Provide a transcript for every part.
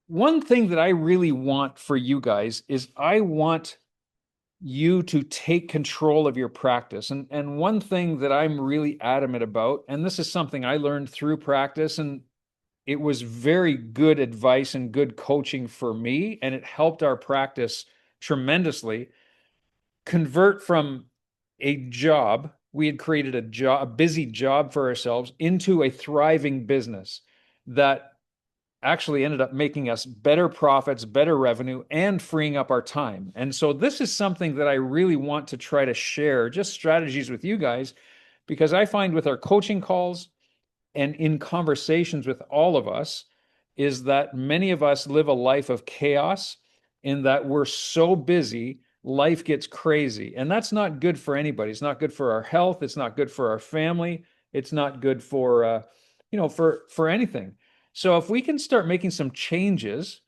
one thing that I really want for you guys is I want you to take control of your practice. And one thing that I'm really adamant about, and this is something I learned through practice, and it was very good advice and good coaching for me, and it helped our practice tremendously. Convert from a job, we had created a busy job for ourselves, into a thriving business that actually ended up making us better profits, better revenue, and freeing up our time. And so this is something that I really want to try to share, just strategies with you guys, because I find with our coaching calls and in conversations with all of us, is that many of us live a life of chaos in that we're so busy, life gets crazy. And that's not good for anybody. It's not good for our health. It's not good for our family. It's not good for, for anything. So if we can start making some changes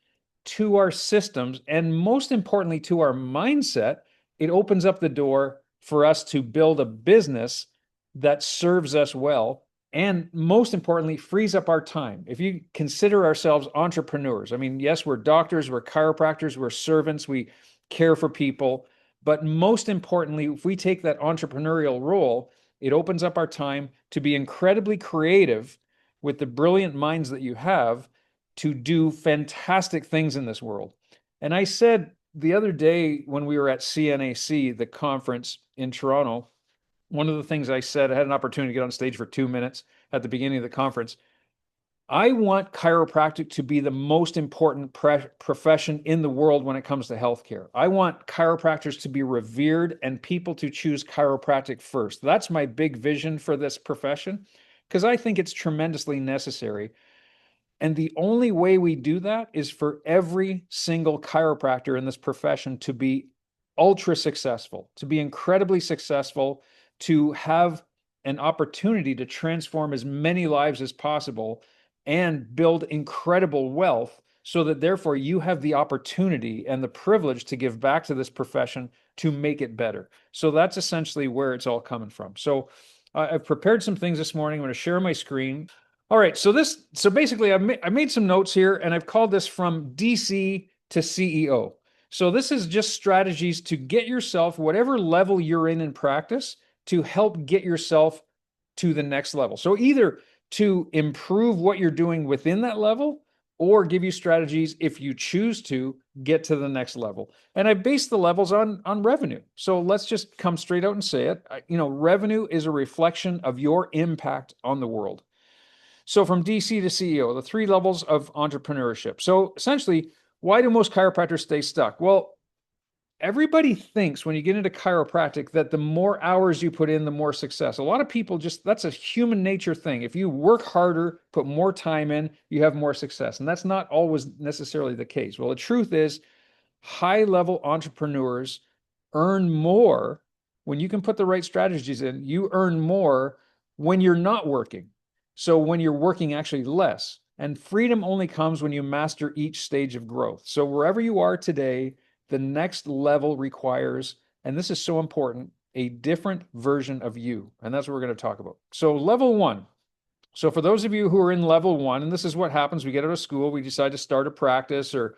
to our systems and most importantly to our mindset, it opens up the door for us to build a business that serves us well and most importantly, frees up our time. If you consider ourselves entrepreneurs, I mean, yes, we're doctors, we're chiropractors, we're servants, we care for people. But most importantly, if we take that entrepreneurial role, it opens up our time to be incredibly creative with the brilliant minds that you have to do fantastic things in this world. And I said the other day when we were at CNAC, the conference in Toronto, one of the things I said, I had an opportunity to get on stage for 2 minutes at the beginning of the conference. I want chiropractic to be the most important profession in the world when it comes to healthcare. I want chiropractors to be revered and people to choose chiropractic first. That's my big vision for this profession because I think it's tremendously necessary. And the only way we do that is for every single chiropractor in this profession to be ultra successful, to be incredibly successful, to have an opportunity to transform as many lives as possible and build incredible wealth so that therefore you have the opportunity and the privilege to give back to this profession to make it better. So that's essentially where it's all coming from. So I've prepared some things this morning. I'm going to share my screen. All right, so basically I made some notes here and I've called this from DC to CEO. So this is just strategies to get yourself whatever level you're in practice to help get yourself to the next level. So either to improve what you're doing within that level or give you strategies if you choose to get to the next level. And I base the levels on revenue. So let's just come straight out and say it. Revenue is a reflection of your impact on the world. So from DC to CEO, the three levels of entrepreneurship. So essentially, why do most chiropractors stay stuck? Well, everybody thinks when you get into chiropractic that the more hours you put in, the more success. A lot of people that's a human nature thing. If you work harder, put more time in, you have more success. And that's not always necessarily the case. Well, the truth is, high level entrepreneurs earn more when you can put the right strategies in. You earn more when you're not working. So when you're working actually less. And freedom only comes when you master each stage of growth. So wherever you are today, the next level requires, and this is so important, a different version of you. And that's what we're going to talk about. So level one. So for those of you who are in level one, and this is what happens, we get out of school, we decide to start a practice or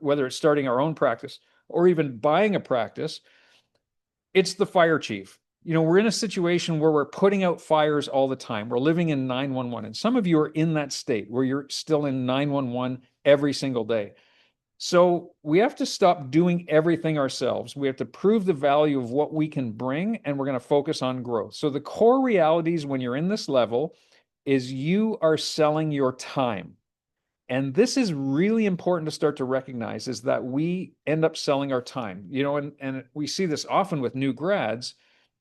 whether it's starting our own practice or even buying a practice, it's the fire chief. We're in a situation where we're putting out fires all the time. We're living in 911. And some of you are in that state where you're still in 911 every single day. So we have to stop doing everything ourselves. We have to prove the value of what we can bring, and we're going to focus on growth. So the core realities when you're in this level is you are selling your time. And this is really important to start to recognize is that we end up selling our time, and we see this often with new grads,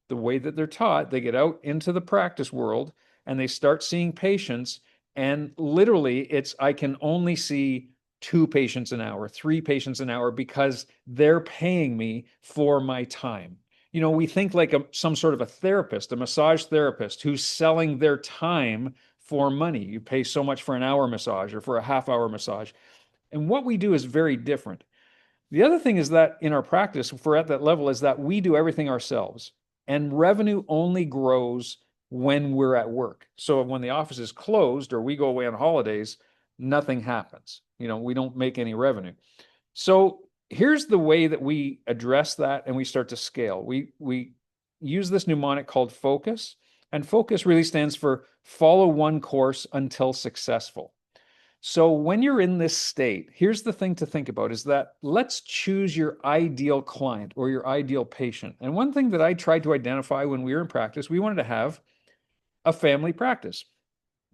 the way that they're taught, they get out into the practice world and they start seeing patients. And literally I can only see 2 patients an hour, 3 patients an hour because they're paying me for my time. We think like some sort of a therapist, a massage therapist who's selling their time for money. You pay so much for an hour massage or for a half-hour massage. And what we do is very different. The other thing is that in our practice, if we're at that level, is that we do everything ourselves. And revenue only grows when we're at work. So when the office is closed or we go away on holidays, nothing happens. We don't make any revenue. So here's the way that we address that and we start to scale. We use this mnemonic called focus, and focus really stands for follow one course until successful. So when you're in this state, here's the thing to think about is that let's choose your ideal client or your ideal patient. And one thing that I tried to identify when we were in practice, we wanted to have a family practice.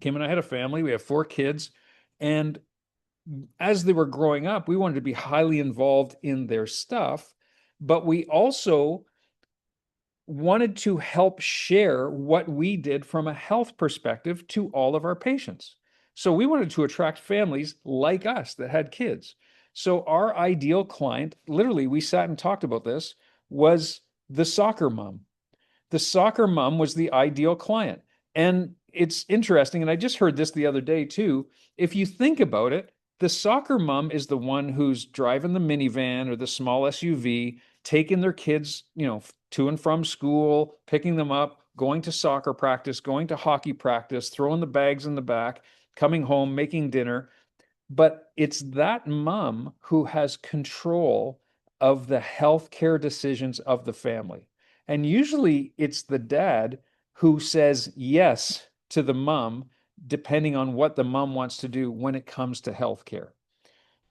Kim and I had a family, we have 4 kids, and as they were growing up, we wanted to be highly involved in their stuff, but we also wanted to help share what we did from a health perspective to all of our patients. So we wanted to attract families like us that had kids. So our ideal client, literally, we sat and talked about this, was the soccer mom. The soccer mom was the ideal client. And it's interesting, and I just heard this the other day too. If you think about it, the soccer mom is the one who's driving the minivan or the small SUV, taking their kids, to and from school, picking them up, going to soccer practice, going to hockey practice, throwing the bags in the back, coming home, making dinner. But it's that mom who has control of the healthcare decisions of the family. And usually it's the dad who says yes to the mom, depending on what the mom wants to do when it comes to healthcare.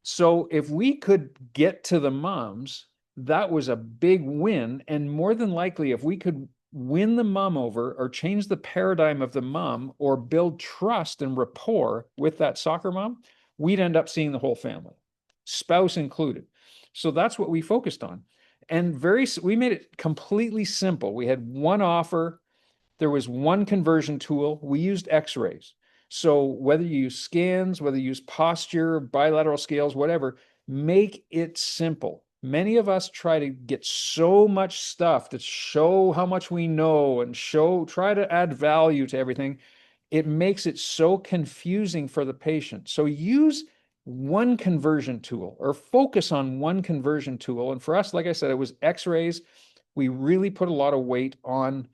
So if we could get to the moms, that was a big win. And more than likely, if we could win the mom over or change the paradigm of the mom or build trust and rapport with that soccer mom, we'd end up seeing the whole family, spouse included. So that's what we focused on. And we made it completely simple. We had one offer. There was one conversion tool. We used x-rays. So whether you use scans, whether you use posture, bilateral scales, whatever, make it simple. Many of us try to get so much stuff to show how much we know and try to add value to everything. It makes it so confusing for the patient. So use one conversion tool or focus on one conversion tool. And for us, like I said, it was x-rays. We really put a lot of weight on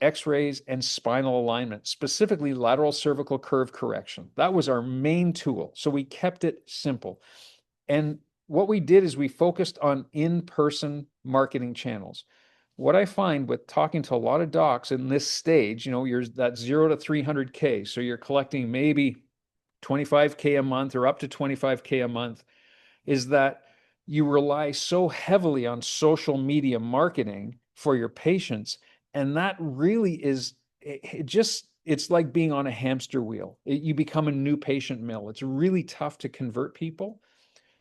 x-rays and spinal alignment, specifically lateral cervical curve correction. That was our main tool. So we kept it simple. And what we did is we focused on in-person marketing channels. What I find with talking to a lot of docs in this stage, you're that 0 to 300K. So you're collecting maybe 25K a month or up to 25K a month, is that you rely so heavily on social media marketing for your patients. And that really is it's like being on a hamster wheel. You become a new patient mill. It's really tough to convert people.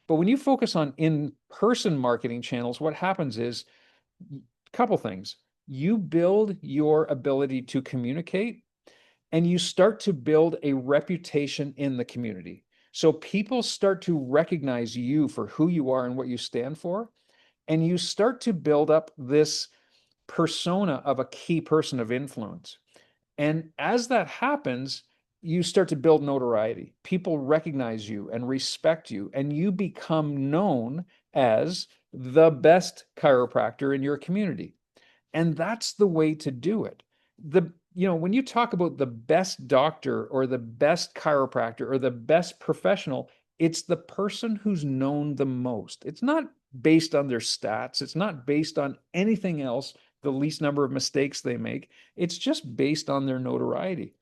But when you focus on in-person marketing channels, what happens is a couple things. You build your ability to communicate, and you start to build a reputation in the community. So people start to recognize you for who you are and what you stand for. And you start to build up this persona of a key person of influence. And as that happens, you start to build notoriety. People recognize you and respect you, and you become known as the best chiropractor in your community. And that's the way to do it. When you talk about the best doctor or the best chiropractor or the best professional, it's the person who's known the most. It's not based on their stats. It's not based on anything else, the least number of mistakes they make. It's just based on their notoriety.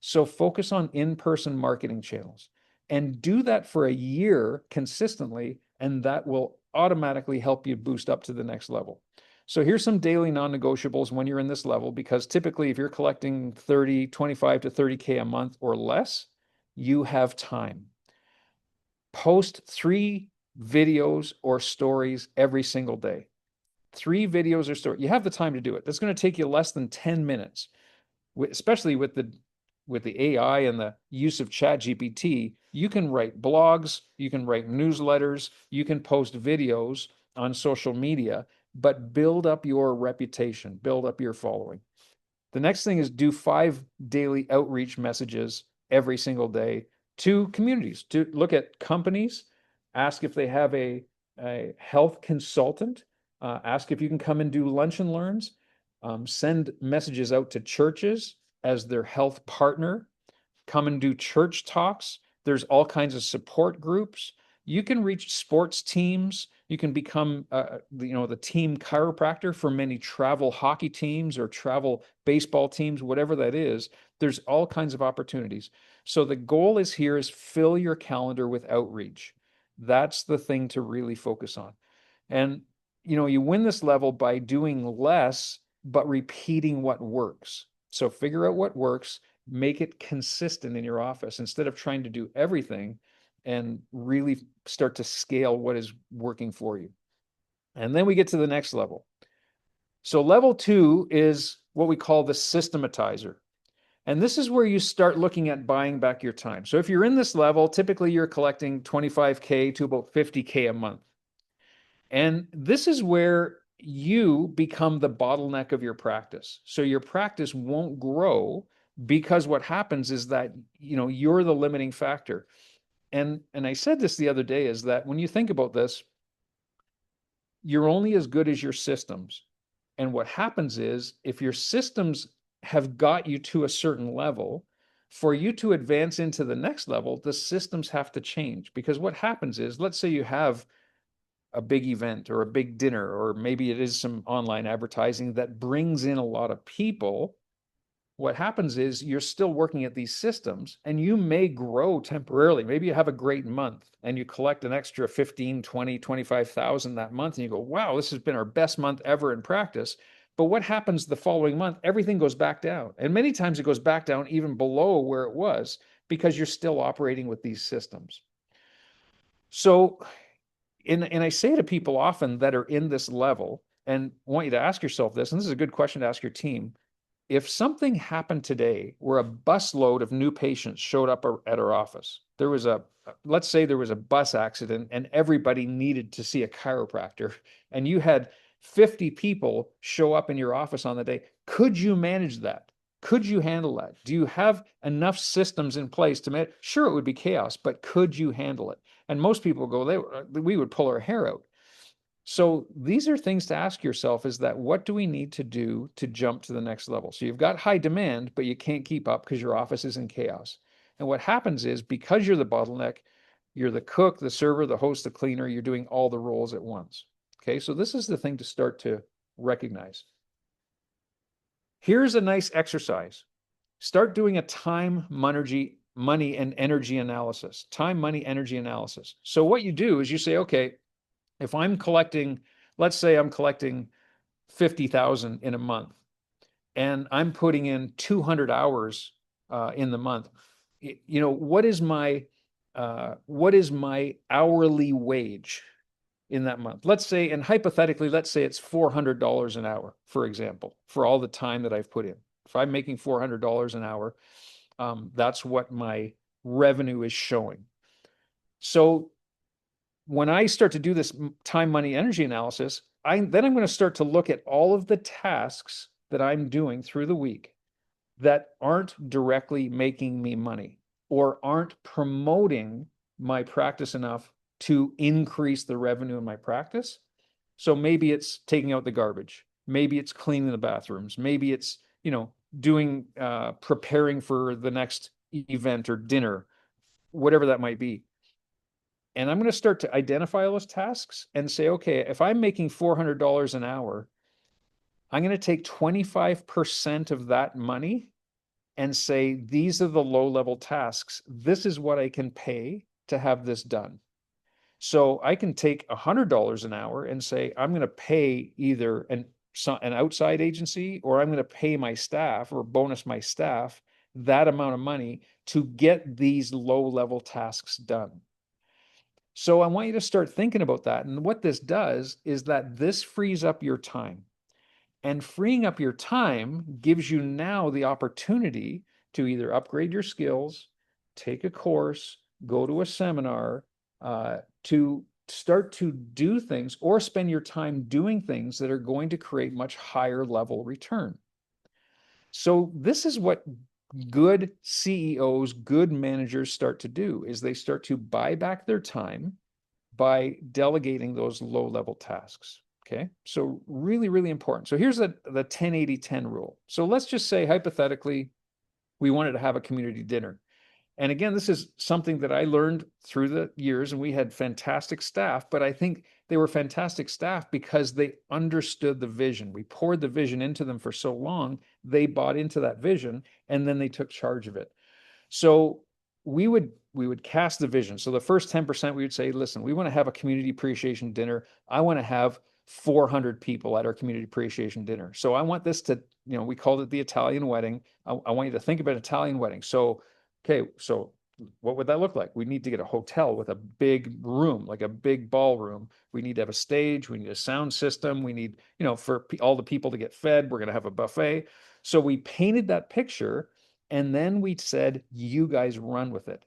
So focus on in-person marketing channels and do that for a year consistently, and that will automatically help you boost up to the next level. So here's some daily non-negotiables when you're in this level, because typically if you're collecting 25 to 30K a month or less, you have time. Post 3 videos or stories every single day. 3 videos or stories. You have the time to do it. That's going to take you less than 10 minutes, especially with the AI and the use of ChatGPT. You can write blogs, you can write newsletters, you can post videos on social media, but build up your reputation, build up your following. The next thing is do 5 daily outreach messages every single day to communities, to look at companies, ask if they have a health consultant, ask if you can come and do lunch and learns, send messages out to churches as their health partner, come and do church talks, There's all kinds of support groups. You can reach sports teams. You can become, the team chiropractor for many travel hockey teams or travel baseball teams, whatever that is. There's all kinds of opportunities. So the goal is here is fill your calendar with outreach. That's the thing to really focus on. And, you win this level by doing less, but repeating what works. So figure out what works, make it consistent in your office instead of trying to do everything, and really start to scale what is working for you. And then we get to the next level. So level 2 is what we call the systematizer. And this is where you start looking at buying back your time. So if you're in this level, typically you're collecting 25K to about 50K a month. And this is where you become the bottleneck of your practice. So your practice won't grow because what happens is that, you're the limiting factor. And I said this the other day, is that when you think about this, you're only as good as your systems. And what happens is, if your systems have got you to a certain level, for you to advance into the next level, the systems have to change. Because what happens is, let's say you have a big event or a big dinner, or maybe it is some online advertising that brings in a lot of people. What happens is you're still working at these systems, and you may grow temporarily. Maybe you have a great month and you collect an extra 15, 20, 25,000 that month, and you go, wow, this has been our best month ever in practice. But what happens the following month? Everything goes back down. And many times it goes back down even below where it was, because you're still operating with these systems. So, and I say to people often that are in this level, and want you to ask yourself this, and this is a good question to ask your team. If something happened today where a busload of new patients showed up at our office, let's say there was a bus accident and everybody needed to see a chiropractor, and you had 50 people show up in your office on the day, could you manage that? Could you handle that? Do you have enough systems in place to manage? Sure, it would be chaos, but could you handle it? And most people go, we would pull our hair out. So these are things to ask yourself, is that what do we need to do to jump to the next level? So you've got high demand, but you can't keep up because your office is in chaos. And what happens is, because you're the bottleneck, you're the cook, the server, the host, the cleaner, you're doing all the roles at once. Okay, so this is the thing to start to recognize. Here's a nice exercise. Start doing a time, money, and energy analysis. Time, money, energy analysis. So what you do is you say, okay, if I'm collecting, let's say I'm collecting 50,000 in a month, and I'm putting in 200 hours in the month, what is my hourly wage in that month? Let's say, and hypothetically, let's say it's $400 an hour, for example, for all the time that I've put in. If I'm making $400 an hour, that's what my revenue is showing. So when I start to do this time, money, energy analysis, then I'm going to start to look at all of the tasks that I'm doing through the week that aren't directly making me money or aren't promoting my practice enough to increase the revenue in my practice. So maybe it's taking out the garbage. Maybe it's cleaning the bathrooms. Maybe it's, doing, preparing for the next event or dinner, whatever that might be. And I'm going to start to identify all those tasks and say, okay, if I'm making $400 an hour, I'm going to take 25% of that money and say, these are the low-level tasks. This is what I can pay to have this done. So I can take $100 an hour and say, I'm going to pay either an outside agency, or I'm going to pay my staff or bonus my staff that amount of money to get these low-level tasks done. So I want you to start thinking about that. And what this does is that this frees up your time. And freeing up your time gives you now the opportunity to either upgrade your skills, take a course, go to a seminar, to start to do things, or spend your time doing things that are going to create much higher level return. So this is what good CEOs, good managers start to do, is they start to buy back their time by delegating those low-level tasks. Okay, so really, really important. So here's the 10-80-10 rule. So let's just say, hypothetically, we wanted to have a community dinner, And again, this is something that I learned through the years, and we had fantastic staff, but I think they were fantastic staff because they understood the vision. We poured the vision into them for so long, they bought into that vision, and then they took charge of it. So we would cast the vision. So the first 10%, we would say, listen, we want to have a community appreciation dinner. I want to have 400 people at our community appreciation dinner. So I want this to, we called it the Italian wedding. I want you to think about Italian wedding. So, okay, so what would that look like? We need to get a hotel with a big room, like a big ballroom. We need to have a stage. We need a sound system. We need, for all the people to get fed. We're going to have a buffet. So we painted that picture, and then we said, you guys run with it.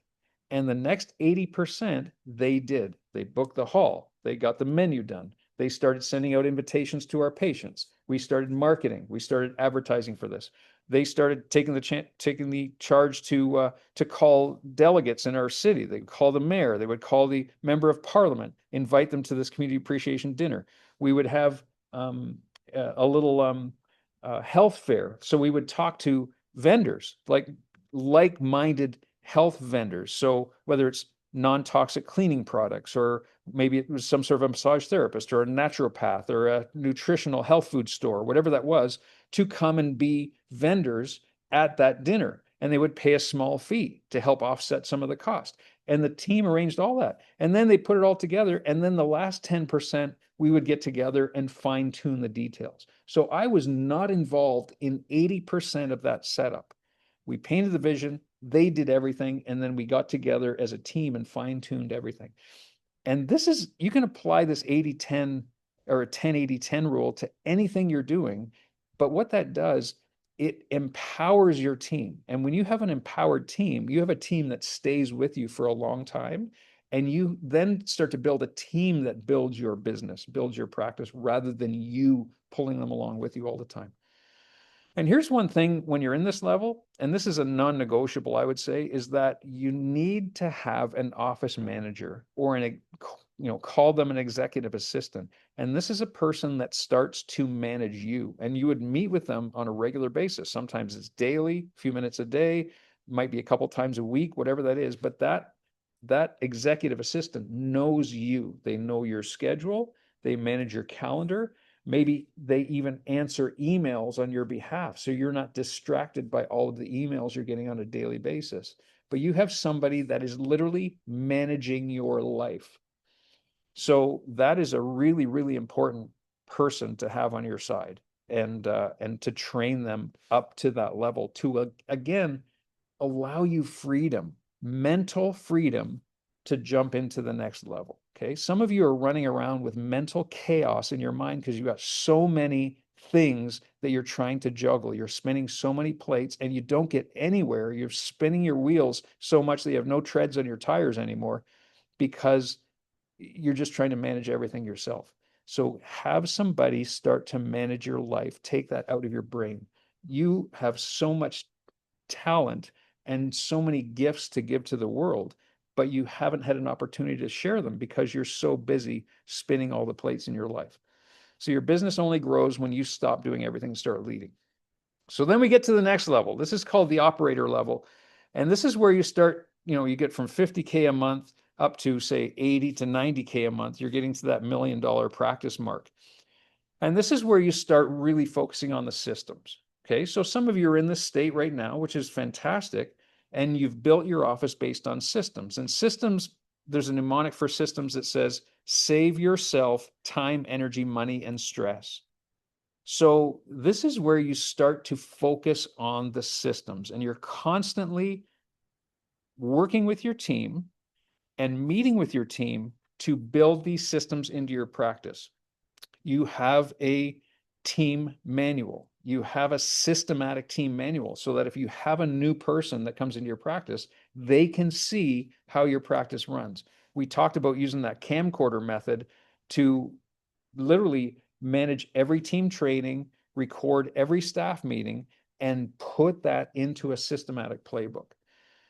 And the next 80%, they did. They booked the hall. They got the menu done. They started sending out invitations to our patients. We started marketing. We started advertising for this. They started taking the charge to call delegates in our city. They would call the mayor. They would call the member of parliament, invite them to this community appreciation dinner. We would have a little health fair. So we would talk to vendors, like-minded health vendors. So whether it's non-toxic cleaning products, or maybe it was some sort of a massage therapist or a naturopath or a nutritional health food store, whatever that was, to come and be vendors at that dinner. And they would pay a small fee to help offset some of the cost. And the team arranged all that. And then they put it all together. And then the last 10%, we would get together and fine tune the details. So I was not involved in 80% of that setup. We painted the vision, they did everything, and then we got together as a team and fine tuned everything. And this is, you can apply this 80-10 or a 10-80-10 rule to anything you're doing. But what that does, it empowers your team. And when you have an empowered team, you have a team that stays with you for a long time. And you then start to build a team that builds your business, builds your practice, rather than you pulling them along with you all the time. And here's one thing when you're in this level, and this is a non-negotiable, I would say, is that you need to have an office manager, or call them an executive assistant. And this is a person that starts to manage you, and you would meet with them on a regular basis. Sometimes it's daily, a few minutes a day, might be a couple times a week, whatever that is. But that executive assistant knows you. They know your schedule. They manage your calendar. Maybe they even answer emails on your behalf, so you're not distracted by all of the emails you're getting on a daily basis. But you have somebody that is literally managing your life. So that is a really, really important person to have on your side, and to train them up to that level to, again, allow you freedom, mental freedom, to jump into the next level. Okay. Some of you are running around with mental chaos in your mind because you've got so many things that you're trying to juggle. You're spinning so many plates and you don't get anywhere. You're spinning your wheels so much that you have no treads on your tires anymore because you're just trying to manage everything yourself. So have somebody start to manage your life. Take that out of your brain. You have so much talent and so many gifts to give to the world, but you haven't had an opportunity to share them because you're so busy spinning all the plates in your life. So your business only grows when you stop doing everything and start leading. So then we get to the next level. This is called the operator level. And this is where you start, you get from 50K a month up to, say, 80 to 90K a month. You're getting to that $1 million practice mark. And this is where you start really focusing on the systems. Okay, so some of you are in this state right now, which is fantastic, and you've built your office based on systems. And systems, there's a mnemonic for systems that says, save yourself time, energy, money, and stress. So this is where you start to focus on the systems, and you're constantly working with your team and meeting with your team to build these systems into your practice. You have a team manual. You have a systematic team manual so that if you have a new person that comes into your practice, they can see how your practice runs. We talked about using that camcorder method to literally manage every team training, record every staff meeting, and put that into a systematic playbook.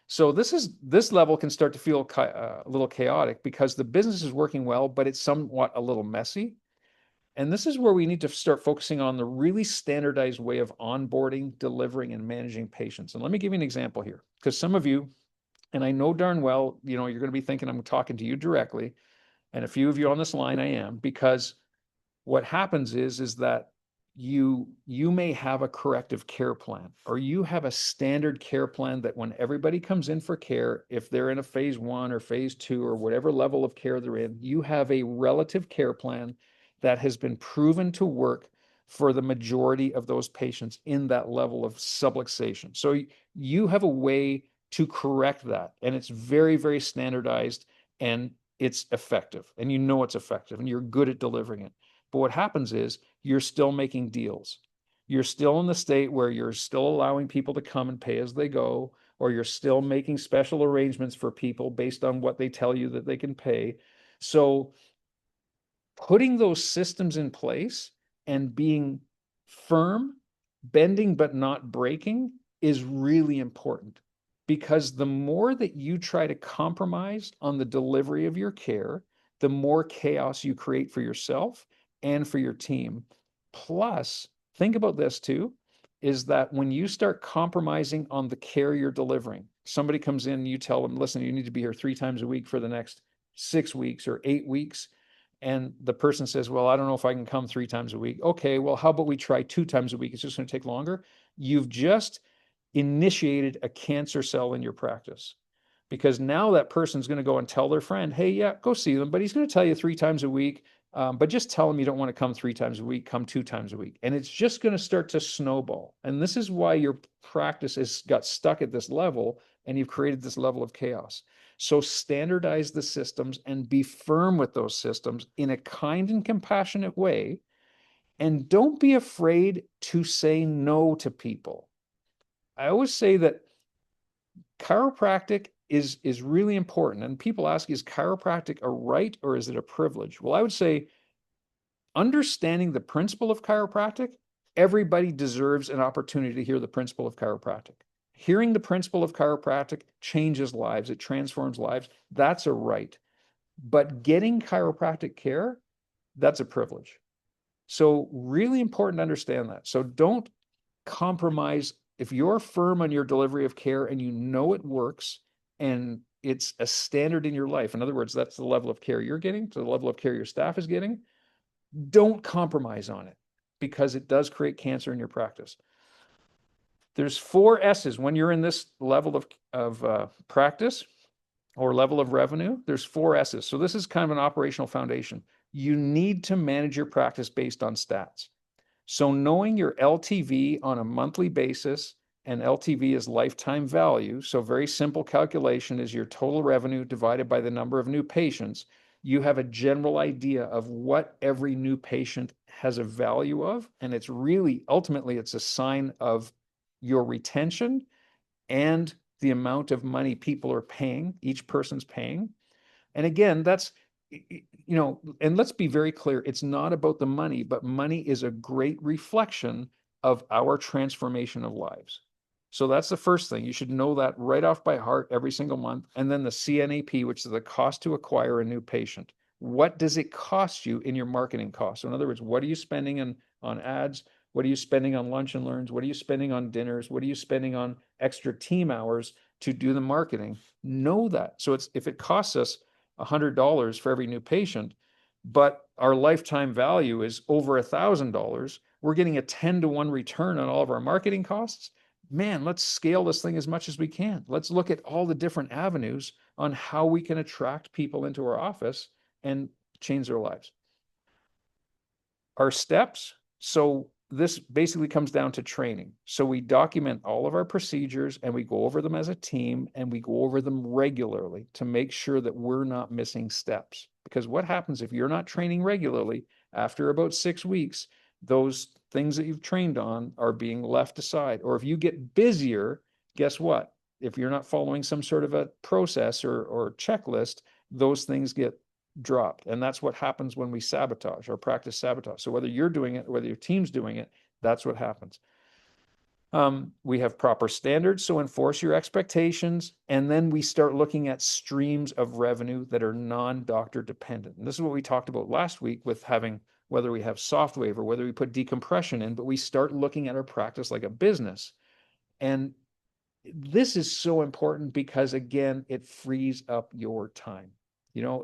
So this level can start to feel a little chaotic because the business is working well, but it's somewhat a little messy. And this is where we need to start focusing on the really standardized way of onboarding, delivering, and managing patients. And let me give you an example here, because some of you And I know darn well, you're going to be thinking I'm talking to you directly. And a few of you on this line, I am, because what happens is that you may have a corrective care plan, or you have a standard care plan that when everybody comes in for care, if they're in a phase 1 or phase 2 or whatever level of care they're in, you have a relative care plan that has been proven to work for the majority of those patients in that level of subluxation. So you have a way to correct that, and it's very, very standardized, and it's effective, and it's effective, and you're good at delivering it. But what happens is you're still making deals. You're still in the state where you're still allowing people to come and pay as they go, or you're still making special arrangements for people based on what they tell you that they can pay. So putting those systems in place and being firm, bending but not breaking, is really important, because the more that you try to compromise on the delivery of your care, the more chaos you create for yourself and for your team. Plus, think about this too, is that when you start compromising on the care you're delivering, somebody comes in and you tell them, listen, you need to be here 3 times a week for the next 6 weeks or 8 weeks. And the person says, well, I don't know if I can come 3 times a week. Okay, well, how about we try 2 times a week? It's just going to take longer. You've just initiated a cancer cell in your practice, because now that person's going to go and tell their friend, hey, yeah, go see them, but he's going to tell you 3 times a week. But just tell him you don't want to come 3 times a week, come 2 times a week. And it's just going to start to snowball. And this is why your practice has got stuck at this level, and you've created this level of chaos. So standardize the systems and be firm with those systems in a kind and compassionate way. And don't be afraid to say no to people. I always say that chiropractic is really important. And people ask, is chiropractic a right or is it a privilege? Well, I would say, understanding the principle of chiropractic, everybody deserves an opportunity to hear the principle of chiropractic. Hearing the principle of chiropractic changes lives, it transforms lives. That's a right. But getting chiropractic care, that's a privilege. So, really important to understand that. So, don't compromise. If you're firm on your delivery of care and you know it works and it's a standard in your life, in other words, that's the level of care you're getting, to the level of care your staff is getting, don't compromise on it, because it does create cancer in your practice. There's 4 S's when you're in this level of practice or level of revenue. There's 4 S's. So this is kind of an operational foundation. You need to manage your practice based on stats. So knowing your LTV on a monthly basis, and LTV is lifetime value. So very simple calculation is your total revenue divided by the number of new patients. You have a general idea of what every new patient has a value of. And it's really, ultimately, it's a sign of your retention and the amount of money people are paying, each person's paying. And again, that's, and let's be very clear, it's not about the money, but money is a great reflection of our transformation of lives. So that's the first thing. You should know that right off by heart every single month. And then the CNAP, which is the cost to acquire a new patient. What does it cost you in your marketing costs? So in other words, what are you spending on ads? What are you spending on lunch and learns? What are you spending on dinners? What are you spending on extra team hours to do the marketing? Know that. So if it costs us $100 for every new patient, but our lifetime value is over $1,000, we're getting a 10-to-1 return on all of our marketing costs. Man, let's scale this thing as much as we can. Let's look at all the different avenues on how we can attract people into our office and change their lives. Our steps. So this basically comes down to training. So we document all of our procedures and we go over them as a team, and we go over them regularly to make sure that we're not missing steps. Because what happens if you're not training regularly, after about 6 weeks, those things that you've trained on are being left aside. Or if you get busier, guess what? If you're not following some sort of a process or checklist, those things get dropped. And that's what happens when we sabotage or practice sabotage. So whether you're doing it or whether your team's doing it, that's what happens. We have proper standards, so enforce your expectations. And then we start looking at streams of revenue that are non-doctor dependent. And this is what we talked about last week with having, whether we have SoftWave or whether we put decompression in, but we start looking at our practice like a business. And this is so important because, again, it frees up your time.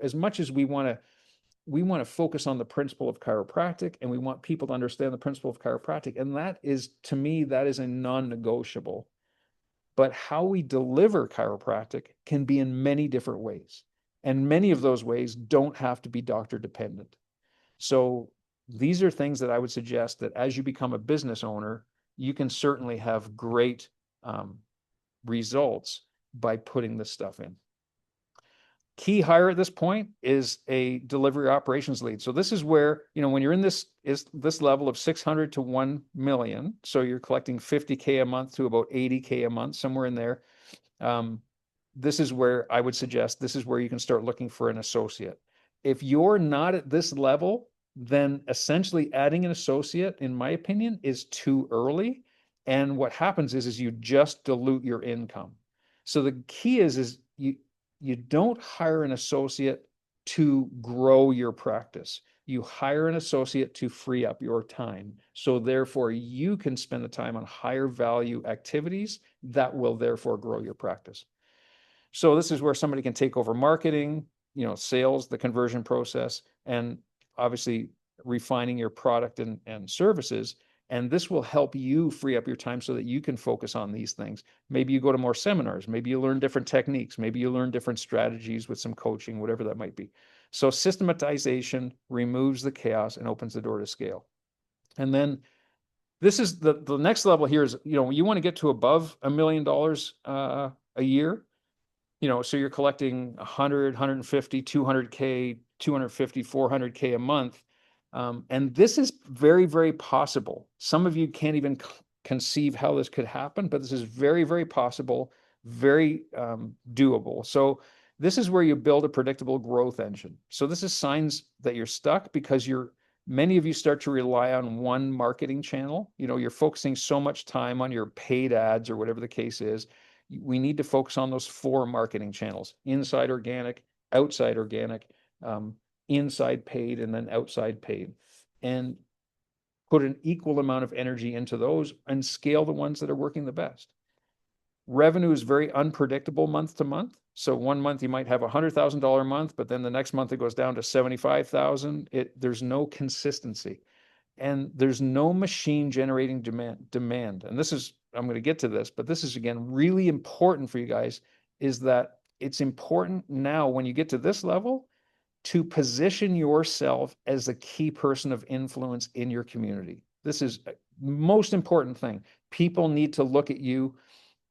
As much as we want to focus on the principle of chiropractic, and we want people to understand the principle of chiropractic, and that is, to me, that is a non-negotiable. But how we deliver chiropractic can be in many different ways, and many of those ways don't have to be doctor dependent. So these are things that I would suggest that as you become a business owner, you can certainly have great results by putting this stuff in. Key hire at this point is a delivery operations lead. So this is where, when you're in this level of 600 to 1 million, so you're collecting 50K a month to about 80K a month, somewhere in there. This is where I would suggest, this is where you can start looking for an associate. If you're not at this level, then essentially adding an associate, in my opinion, is too early. And what happens is you just dilute your income. So the key is you don't hire an associate to grow your practice. You hire an associate to free up your time. So therefore, you can spend the time on higher value activities that will therefore grow your practice. So this is where somebody can take over marketing, sales, the conversion process, and obviously refining your product and services. And this will help you free up your time so that you can focus on these things. Maybe you go to more seminars, maybe you learn different techniques, maybe you learn different strategies with some coaching, whatever that might be. So systematization removes the chaos and opens the door to scale. And then this is the next level here is, you want to get to above $1 million a year. So you're collecting 100, 150, 200K, 250, 400K a month. And this is very, very possible. Some of you can't even conceive how this could happen, but this is very, very possible, very doable. So this is where you build a predictable growth engine. So this is signs that you're stuck because many of you start to rely on one marketing channel. You're focusing so much time on your paid ads or whatever the case is. We need to focus on those 4 marketing channels: inside organic, outside organic, inside paid, and then outside paid, and put an equal amount of energy into those and scale the ones that are working the best. Revenue is very unpredictable month to month. So one month you might have $100,000 a month, but then the next month it goes down to 75,000. There's no consistency, and there's no machine generating demand. And I'm going to get to this, but this is, again, really important for you guys, is that it's important now when you get to this level to position yourself as a key person of influence in your community. This is a most important thing. People need to look at you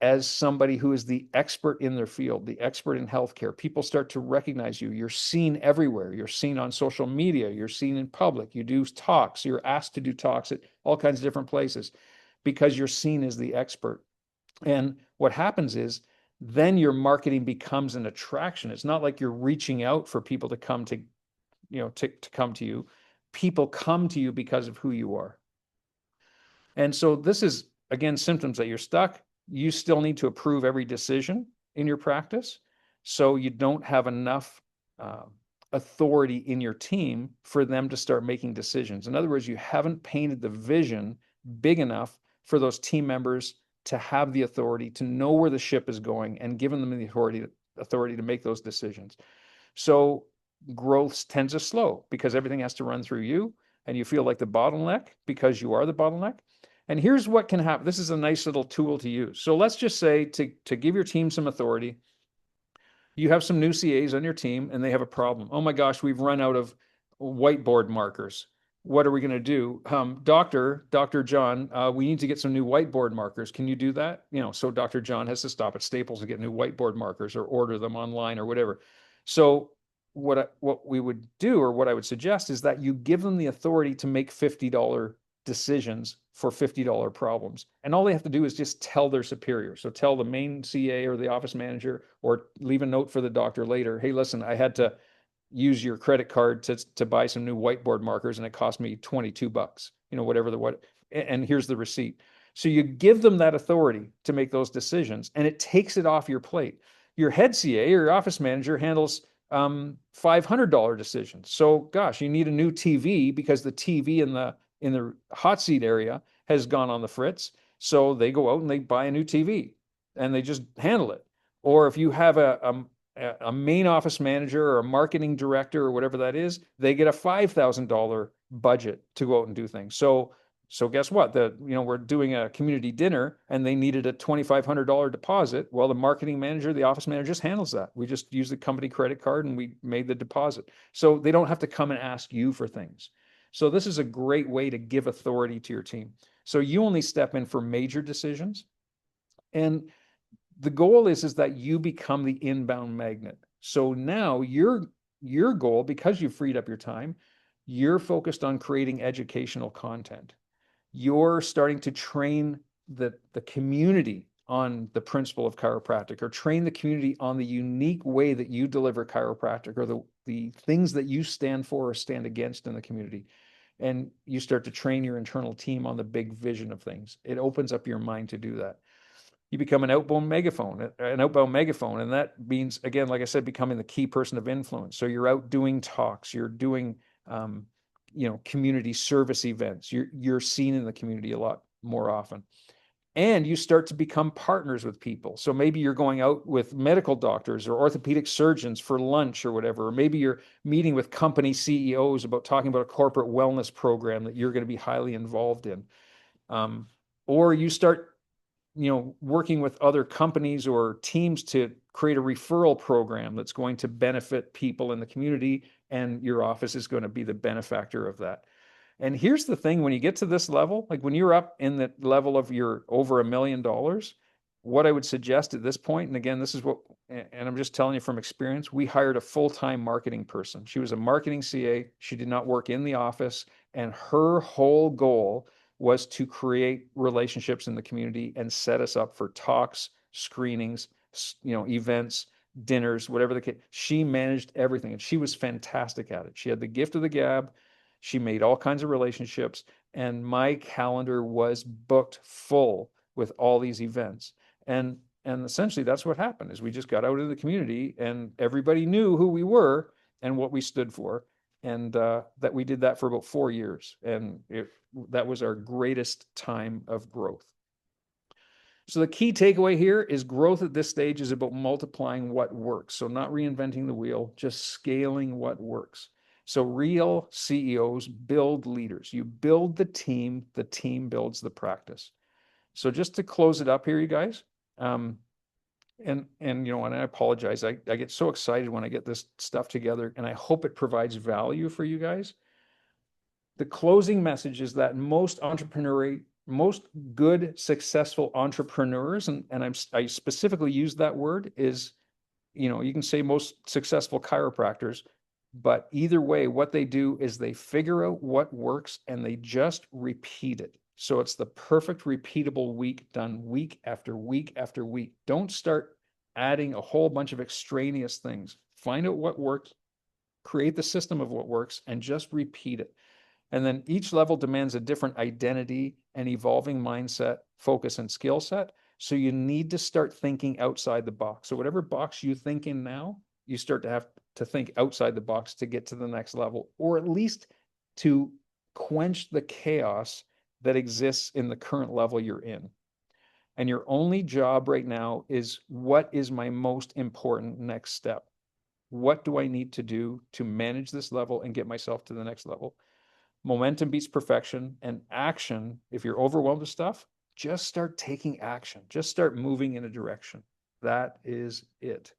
as somebody who is the expert in their field, the expert in healthcare. People start to recognize you. You're seen everywhere. You're seen on social media. You're seen in public. You do talks. You're asked to do talks at all kinds of different places because you're seen as the expert. And what happens is then your marketing becomes an attraction. It's not like you're reaching out for people to come to come to you. People come to you because of who you are. And so this is, again, symptoms that you're stuck. You still need to approve every decision in your practice. So you don't have enough authority in your team for them to start making decisions. In other words, you haven't painted the vision big enough for those team members to have the authority to know where the ship is going and given them the authority to make those decisions. So growth tends to slow because everything has to run through you, and you feel like the bottleneck because you are the bottleneck. And here's what can happen. This is a nice little tool to use. So let's just say, to give your team some authority, you have some new CAs on your team and they have a problem. Oh my gosh, we've run out of whiteboard markers. What are we going to do? Dr. John, we need to get some new whiteboard markers. Can you do that? So Dr. John has to stop at Staples to get new whiteboard markers or order them online or whatever. So what we would do, or what I would suggest, is that you give them the authority to make $50 decisions for $50 problems. And all they have to do is just tell their superior. So tell the main CA or the office manager, or leave a note for the doctor later. Hey, listen, I had to use your credit card to buy some new whiteboard markers and it cost me $22, whatever and here's the receipt. So you give them that authority to make those decisions, and it takes it off your plate. Your head CA or your office manager handles $500 decisions. So gosh, you need a new TV because the TV in the hot seat area has gone on the fritz. So they go out and they buy a new TV. and they just handle it. Or if you have a main office manager or a marketing director or whatever that is, they get a $5,000 budget to go out and do things. So guess what? We're doing a community dinner and they needed a $2,500 deposit. Well, the marketing manager, the office manager just handles that. We just use the company credit card and we made the deposit. So they don't have to come and ask you for things. So this is a great way to give authority to your team. So you only step in for major decisions. And the goal is that you become the inbound magnet. So now your goal, because you've freed up your time, you're focused on creating educational content. You're starting to train the community on the principle of chiropractic, or train the community on the unique way that you deliver chiropractic, or the things that you stand for or stand against in the community. And you start to train your internal team on the big vision of things. It opens up your mind to do that. You become an outbound megaphone, and that means, again, like I said, becoming the key person of influence. So you're out doing talks, you're doing community service events. You're seen in the community a lot more often. And you start to become partners with people. So maybe you're going out with medical doctors or orthopedic surgeons for lunch or whatever. Or maybe you're meeting with company CEOs about talking about a corporate wellness program that you're going to be highly involved in. Or you start working with other companies or teams to create a referral program that's going to benefit people in the community, and your office is going to be the benefactor of that. And here's the thing, when you get to this level, like when you're up in the level of you're over $1 million, what I would suggest at this point, and again, this is what, and I'm just telling you from experience, we hired a full-time marketing person. She was a marketing CA. She did not work in the office, and her whole goal was to create relationships in the community and set us up for talks, screenings, events, dinners, whatever the case. She managed everything, and she was fantastic at it. She had the gift of the gab. She made all kinds of relationships, and my calendar was booked full with all these events. And essentially that's what happened, is we just got out in the community and everybody knew who we were and what we stood for. And that we did that for about 4 years. And that was our greatest time of growth. So the key takeaway here is growth at this stage is about multiplying what works. So not reinventing the wheel, just scaling what works. So real CEOs build leaders. You build the team builds the practice. So just to close it up here, you guys, and I apologize. I get so excited when I get this stuff together, and I hope it provides value for you guys. The closing message is that most good, successful entrepreneurs, and I specifically use that word, is, you can say most successful chiropractors, but either way, what they do is they figure out what works and they just repeat it. So it's the perfect repeatable week, done week after week after week. Don't start adding a whole bunch of extraneous things. Find out what works, create the system of what works, and just repeat it. And then each level demands a different identity and evolving mindset, focus, and skill set. So you need to start thinking outside the box. So whatever box you think in now, you start to have to think outside the box to get to the next level, or at least to quench the chaos that exists in the current level you're in. And your only job right now is, what is my most important next step? What do I need to do to manage this level and get myself to the next level? Momentum beats perfection, and action, if you're overwhelmed with stuff, just start taking action. Just start moving in a direction. That is it.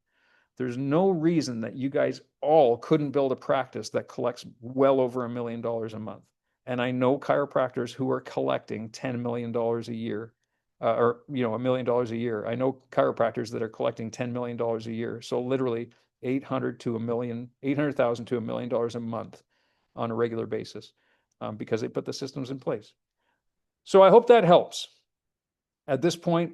There's no reason that you guys all couldn't build a practice that collects well over $1 million a month. And I know chiropractors who are collecting $10 million a year, or $1 million a year. I know chiropractors that are collecting $10 million a year. So literally $800,000 to $1 million a month on a regular basis, because they put the systems in place. So I hope that helps. At this point,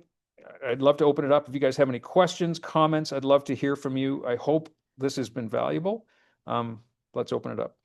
I'd love to open it up. If you guys have any questions, comments, I'd love to hear from you. I hope this has been valuable. Let's open it up.